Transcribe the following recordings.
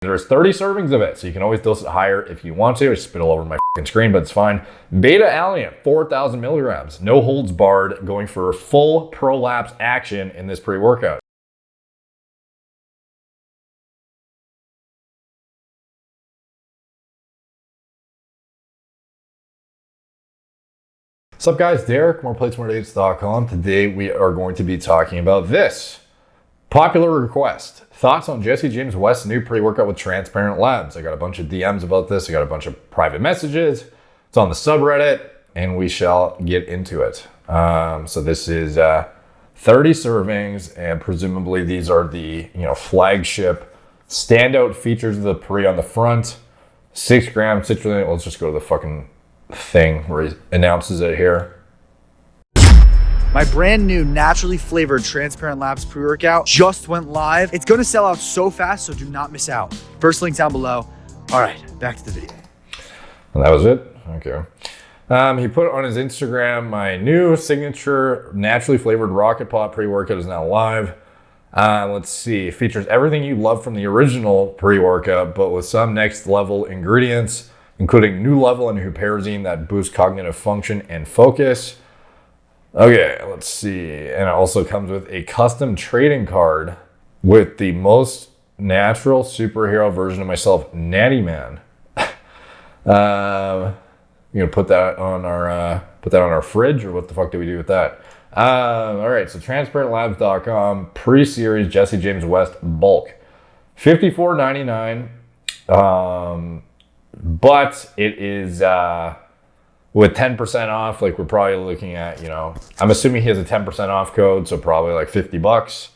There's 30 servings of it, so you can always dose it higher if you want to. I spit all over my fucking screen, but it's fine. Beta-alanine, 4,000 milligrams. No holds barred, going for full prolapse action in this pre-workout. What's up guys, Derek, moreplates.com. Today we are going to be talking about this. Popular request. Thoughts on Jesse James West's new pre-workout with transparent labs. I got a bunch of DMs about this. I got a bunch of private messages. It's on the subreddit and we shall get into it. So this is 30 servings and presumably these are the flagship standout features of the pre on the front. 6 grams citrulline. Let's just go to the fucking thing where he announces it here. My brand new naturally flavored transparent labs pre-workout just went live. It's gonna sell out so fast, so do not miss out. First link down below. All right, back to the video. And that was it? Okay. He put on his Instagram, my new signature naturally flavored rocket pot pre-workout is now live. Let's see, features everything you love from the original pre-workout, but with some next level ingredients, including new level anhydrous that boosts cognitive function and focus. Okay, let's see. And it also comes with a custom trading card with the most natural superhero version of myself, Natty Man. You're gonna put that on our fridge, or what the fuck do we do with that? All right, so transparentlabs.com pre-series Jesse James West bulk, $54.99. But it is with 10% off, like we're probably looking at, I'm assuming he has a 10% off code, so probably like $50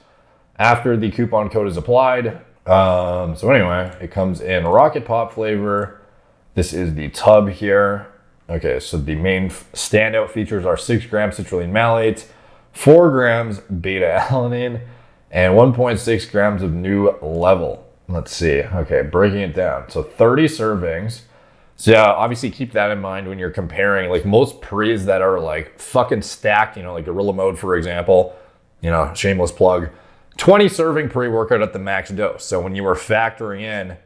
after the coupon code is applied. So anyway, it comes in rocket pop flavor. This is the tub here. Okay, so the main standout features are 6 grams citrulline malate, 4 grams beta-alanine, and 1.6 grams of new level. Let's see. Okay, breaking it down. So 30 servings. So yeah, obviously keep that in mind when you're comparing, like most pre's that are like fucking stacked, like Gorilla Mode, for example, shameless plug, 20 serving pre-workout at the max dose. So when you were factoring in,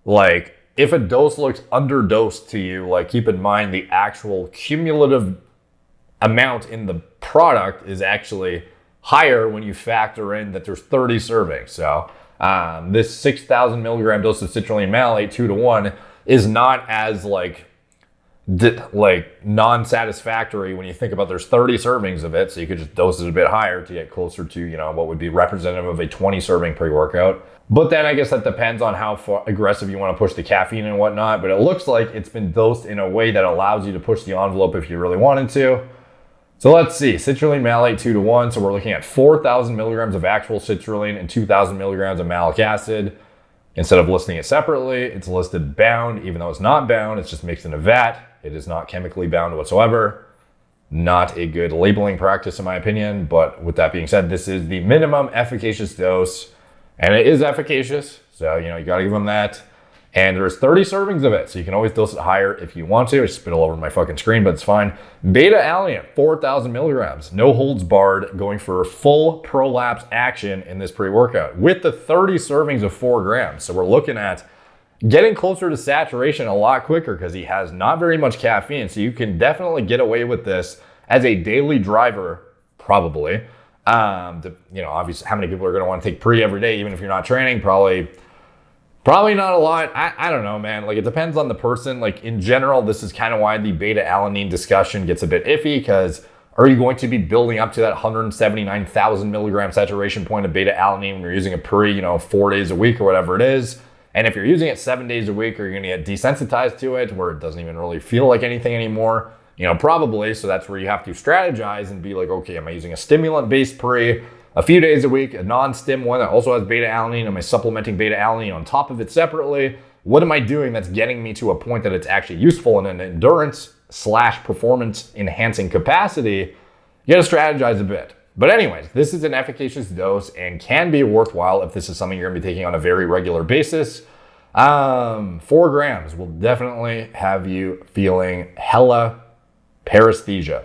like if a dose looks underdosed to you, like keep in mind the actual cumulative amount in the product is actually higher when you factor in that there's 30 servings. So this 6,000 milligram dose of citrulline malate 2-to-1 is not as like non-satisfactory when you think about there's 30 servings of it, so you could just dose it a bit higher to get closer to what would be representative of a 20 serving pre-workout. But then I guess that depends on how aggressive you want to push the caffeine and whatnot, but it looks like it's been dosed in a way that allows you to push the envelope if you really wanted to. So let's see, citrulline malate 2-to-1. So we're looking at 4,000 milligrams of actual citrulline and 2,000 milligrams of malic acid. Instead of listing it separately, it's listed bound, even though it's not bound, it's just mixed in a vat. It is not chemically bound whatsoever. Not a good labeling practice in my opinion, but with that being said, this is the minimum efficacious dose, and it is efficacious. So, you gotta give them that. And there's 30 servings of it, so you can always dose it higher if you want to. I spit all over my fucking screen, but it's fine. Beta-alanine, 4,000 milligrams. No holds barred, going for full prolapse action in this pre-workout with the 30 servings of 4 grams. So we're looking at getting closer to saturation a lot quicker because he has not very much caffeine. So you can definitely get away with this as a daily driver, probably. Obviously, how many people are going to want to take pre every day, even if you're not training? Probably not a lot. I don't know, man. Like, it depends on the person. Like, in general, this is kind of why the beta-alanine discussion gets a bit iffy, because are you going to be building up to that 179,000 milligram saturation point of beta-alanine when you're using a pre, 4 days a week or whatever it is? And if you're using it 7 days a week, are you going to get desensitized to it where it doesn't even really feel like anything anymore? Probably. So that's where you have to strategize and be like, okay, am I using a stimulant-based pre a few days a week, a non-stim one that also has beta-alanine? Am I supplementing beta-alanine on top of it separately? What am I doing that's getting me to a point that it's actually useful in an endurance/performance enhancing capacity? You gotta strategize a bit. But anyways, this is an efficacious dose and can be worthwhile if this is something you're gonna be taking on a very regular basis. 4 grams will definitely have you feeling hella paresthesia.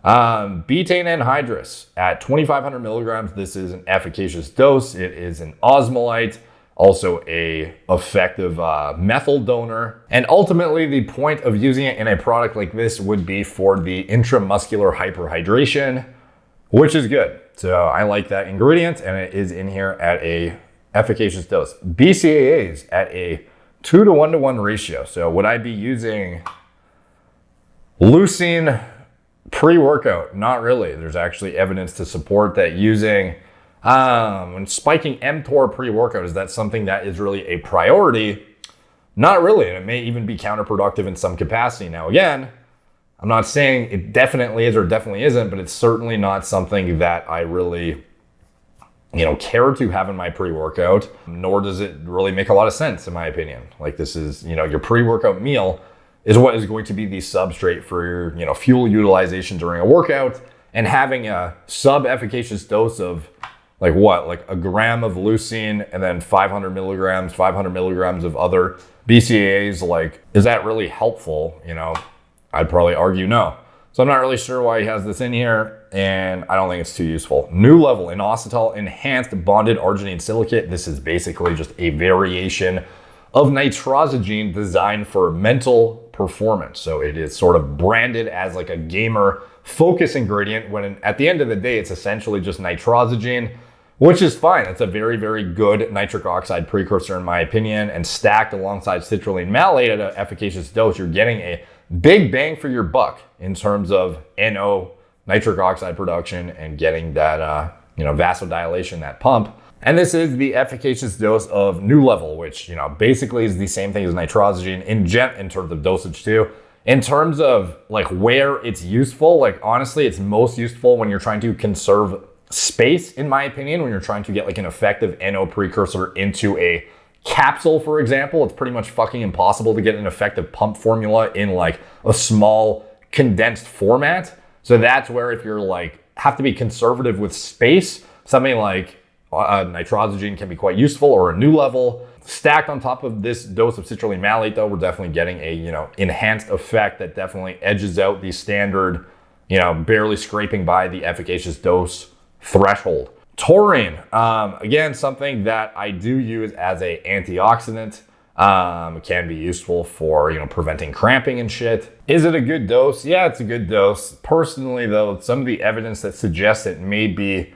Betaine anhydrous at 2,500 milligrams. This is an efficacious dose. It is an osmolite. also a effective methyl donor. And ultimately, the point of using it in a product like this would be for the intramuscular hyperhydration, which is good. So I like that ingredient, and it is in here at a efficacious dose. BCAAs at a 2 to 1 to 1 ratio. So would I be using leucine pre-workout? Not really. There's actually evidence to support that using when spiking mTOR pre-workout, is that something that is really a priority? Not really. And it may even be counterproductive in some capacity. Now, again, I'm not saying it definitely is or definitely isn't, but it's certainly not something that I really, care to have in my pre-workout, nor does it really make a lot of sense, in my opinion. Like, this is, your pre-workout meal is what is going to be the substrate for your, fuel utilization during a workout, and having a sub-efficacious dose of like a gram of leucine and then 500 milligrams of other BCAAs, like, is that really helpful? I'd probably argue no. So I'm not really sure why he has this in here, and I don't think it's too useful. New level inositol enhanced bonded arginine silicate. This is basically just a variation of nitrosine designed for mental performance. So it is sort of branded as like a gamer focus ingredient, when at the end of the day, it's essentially just nitrosine, which is fine. It's a very, very good nitric oxide precursor, in my opinion, and stacked alongside citrulline malate at an efficacious dose, you're getting a big bang for your buck in terms of NO, nitric oxide production, and getting that, vasodilation, that pump. And this is the efficacious dose of new level, which, basically is the same thing as nitrosine in terms of dosage too. In terms of like where it's useful, like honestly, it's most useful when you're trying to conserve space, in my opinion, when you're trying to get like an effective NO precursor into a capsule, for example. It's pretty much fucking impossible to get an effective pump formula in like a small condensed format. So that's where, if you're like have to be conservative with space, something like nitrosine can be quite useful, or a new level. Stacked on top of this dose of citrulline malate, though, we're definitely getting a enhanced effect that definitely edges out the standard, barely scraping by the efficacious dose threshold. Taurine, again, something that I do use as a antioxidant. It can be useful for, preventing cramping and shit. Is it a good dose? Yeah, it's a good dose. Personally, though, some of the evidence that suggests it may be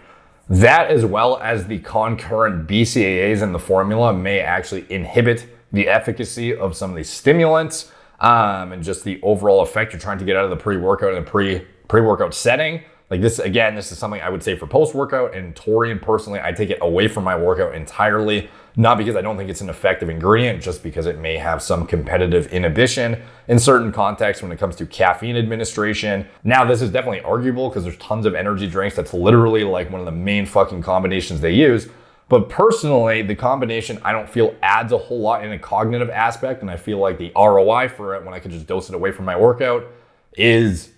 that, as well as the concurrent BCAAs in the formula, may actually inhibit the efficacy of some of these stimulants, and just the overall effect you're trying to get out of the pre-workout and the pre-workout setting. Like this, again, this is something I would say for post-workout, and taurine, personally, I take it away from my workout entirely. Not because I don't think it's an effective ingredient, just because it may have some competitive inhibition in certain contexts when it comes to caffeine administration. Now, this is definitely arguable because there's tons of energy drinks that's literally like one of the main fucking combinations they use. But personally, the combination I don't feel adds a whole lot in a cognitive aspect, and I feel like the ROI for it, when I could just dose it away from my workout, is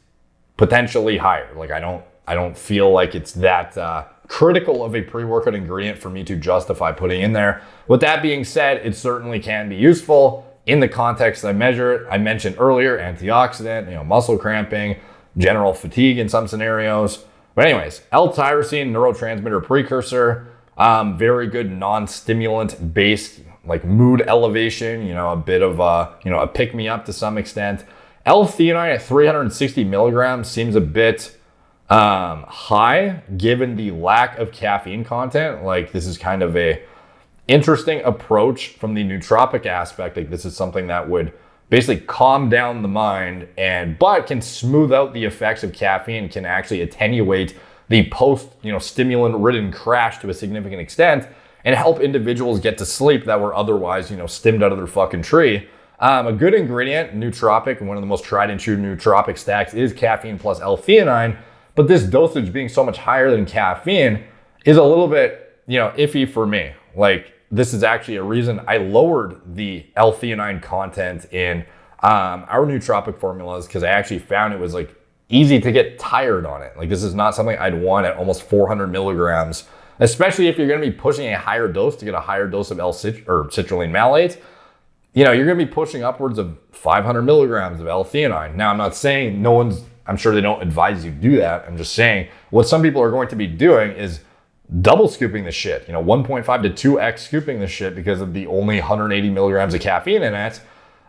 potentially higher. Like I don't feel like it's that critical of a pre-workout ingredient for me to justify putting in there. With that being said, it certainly can be useful in the context I mentioned earlier: antioxidant, muscle cramping, general fatigue in some scenarios. But anyways, L-Tyrosine, neurotransmitter precursor, very good non-stimulant based, like mood elevation, a bit of a pick-me-up to some extent. L-theanine at 360 milligrams seems a bit high given the lack of caffeine content. Like, this is kind of a interesting approach from the nootropic aspect. Like, this is something that would basically calm down the mind, but can smooth out the effects of caffeine, can actually attenuate the stimulant ridden crash to a significant extent, and help individuals get to sleep that were otherwise, stimmed out of their fucking tree. A good ingredient, nootropic, and one of the most tried and true nootropic stacks is caffeine plus L-theanine, but this dosage being so much higher than caffeine is a little bit, iffy for me. Like, this is actually a reason I lowered the L-theanine content in our nootropic formulas, because I actually found it was like easy to get tired on it. Like, this is not something I'd want at almost 400 milligrams, especially if you're going to be pushing a higher dose to get a higher dose of citrulline malate. You're going to be pushing upwards of 500 milligrams of L-theanine. Now, I'm not saying I'm sure they don't advise you do that. I'm just saying what some people are going to be doing is double scooping the shit, 1.5 to 2x scooping the shit because of the only 180 milligrams of caffeine in it.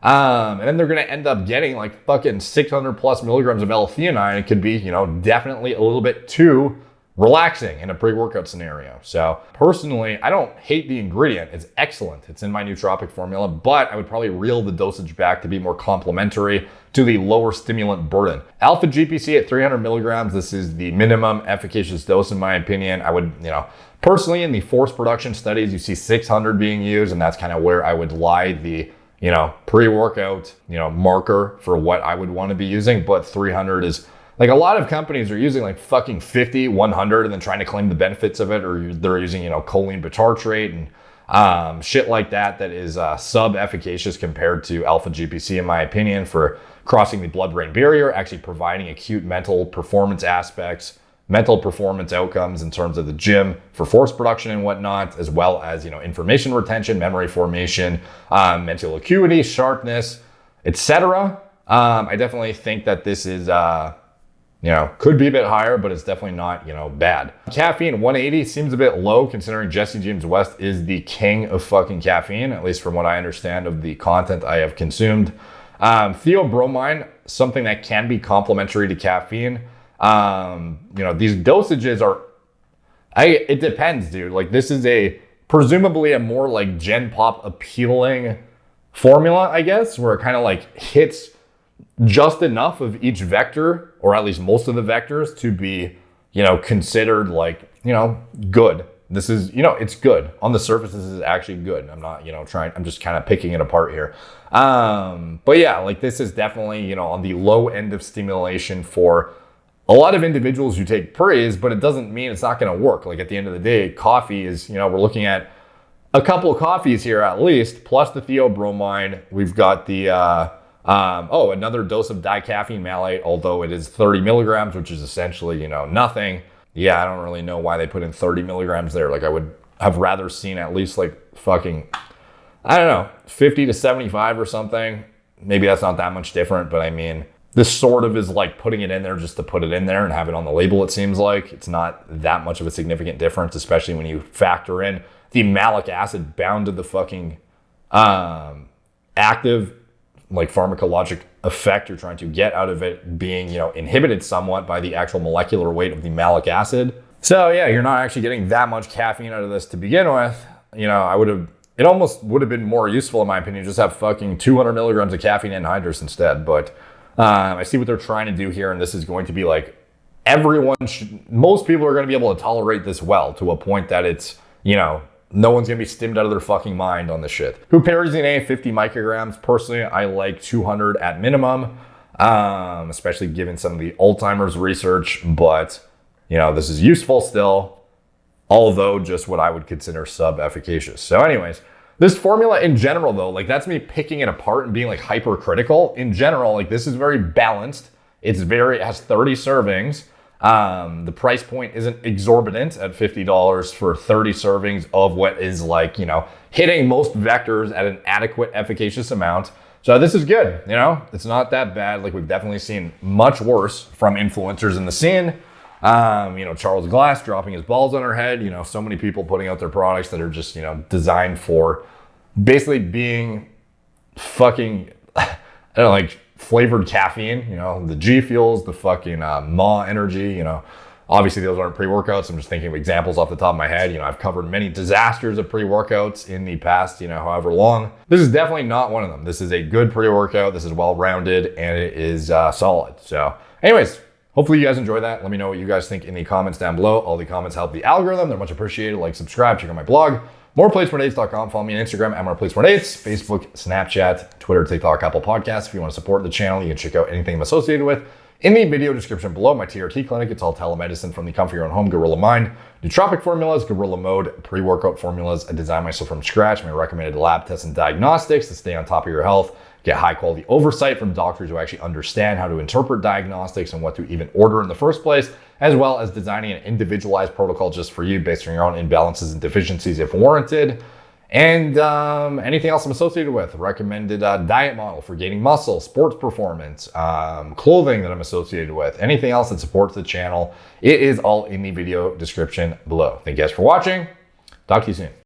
And then they're going to end up getting like fucking 600 plus milligrams of L-theanine. It could be, definitely a little bit too relaxing in a pre-workout scenario. So personally, I don't hate the ingredient. It's excellent. It's in my nootropic formula, but I would probably reel the dosage back to be more complementary to the lower stimulant burden. Alpha GPC at 300 milligrams. This is the minimum efficacious dose in my opinion. I would, personally in the force production studies, you see 600 being used, and that's kind of where I would lie the pre-workout, marker for what I would want to be using. But 300 is like, a lot of companies are using like fucking 50, 100 and then trying to claim the benefits of it, or they're using, choline bitartrate and shit like that is sub-efficacious compared to alpha GPC, in my opinion, for crossing the blood-brain barrier, actually providing acute mental performance aspects, mental performance outcomes in terms of the gym for force production and whatnot, as well as, information retention, memory formation, mental acuity, sharpness, etc. I definitely think that this is, could be a bit higher, but it's definitely not, bad. Caffeine, 180 seems a bit low considering Jesse James West is the king of fucking caffeine, at least from what I understand of the content I have consumed. Theobromine, something that can be complementary to caffeine. These dosages are, it depends, dude. Like, this is presumably a more like Gen Pop appealing formula, I guess, where it kind of like hits just enough of each vector, or at least most of the vectors, to be, considered like, good. This is, it's good. On the surface, this is actually good. I'm not, I'm just kind of picking it apart here. But yeah, like, this is definitely, on the low end of stimulation for a lot of individuals who take pre's, but it doesn't mean it's not going to work. Like, at the end of the day, coffee is, we're looking at a couple of coffees here at least, plus the theobromine. We've got the, another dose of dicaffeine malate, although it is 30 milligrams, which is essentially, nothing. Yeah, I don't really know why they put in 30 milligrams there. Like, I would have rather seen at least like fucking, 50 to 75 or something. Maybe that's not that much different, but I mean, this sort of is like putting it in there just to put it in there and have it on the label, it seems like. It's not that much of a significant difference, especially when you factor in the malic acid bound to the fucking active, like, pharmacologic effect you're trying to get out of it being, inhibited somewhat by the actual molecular weight of the malic acid. So yeah, you're not actually getting that much caffeine out of this to begin with. It almost would have been more useful, in my opinion, just have fucking 200 milligrams of caffeine anhydrous instead. But I see what they're trying to do here, and this is going to be like, most people are going to be able to tolerate this well, to a point that it's, no one's going to be stimmed out of their fucking mind on this shit. Huperzine A, 50 micrograms. Personally, I like 200 at minimum, especially given some of the Alzheimer's research. But, this is useful still, although just what I would consider sub-efficacious. So anyways, this formula in general, though, like, that's me picking it apart and being like hypercritical. In general, like, this is very balanced. It has 30 servings. The price point isn't exorbitant at $50 for 30 servings of what is like, hitting most vectors at an adequate, efficacious amount. So this is good, it's not that bad. Like, we've definitely seen much worse from influencers in the scene. Charles Glass dropping his balls on her head, so many people putting out their products that are just, designed for basically being fucking, like, flavored caffeine, the G Fuels, the fucking Ma Energy, obviously those aren't pre-workouts. I'm just thinking of examples off the top of my head. I've covered many disasters of pre-workouts in the past, however long. This is definitely not one of them. This is a good pre-workout. This is well-rounded, and it is solid. So anyways, hopefully you guys enjoy that. Let me know what you guys think in the comments down below. All the comments help the algorithm. They're much appreciated. Like, subscribe, check out my blog, moreplacemordates.com. Follow me on Instagram at moreplacemordates, Facebook, Snapchat, Twitter, TikTok, Apple Podcasts. If you want to support the channel, you can check out anything I'm associated with in the video description below. My TRT clinic, it's all telemedicine from the comfort of your own home. Gorilla Mind, nootropic formulas, Gorilla Mode, pre-workout formulas. I design myself from scratch. My recommended lab tests and diagnostics to stay on top of your health. Get high quality oversight from doctors who actually understand how to interpret diagnostics and what to even order in the first place, as well as designing an individualized protocol just for you based on your own imbalances and deficiencies if warranted. And anything else I'm associated with, recommended diet model for gaining muscle, sports performance, clothing that I'm associated with, anything else that supports the channel, it is all in the video description below. Thank you guys for watching. Talk to you soon.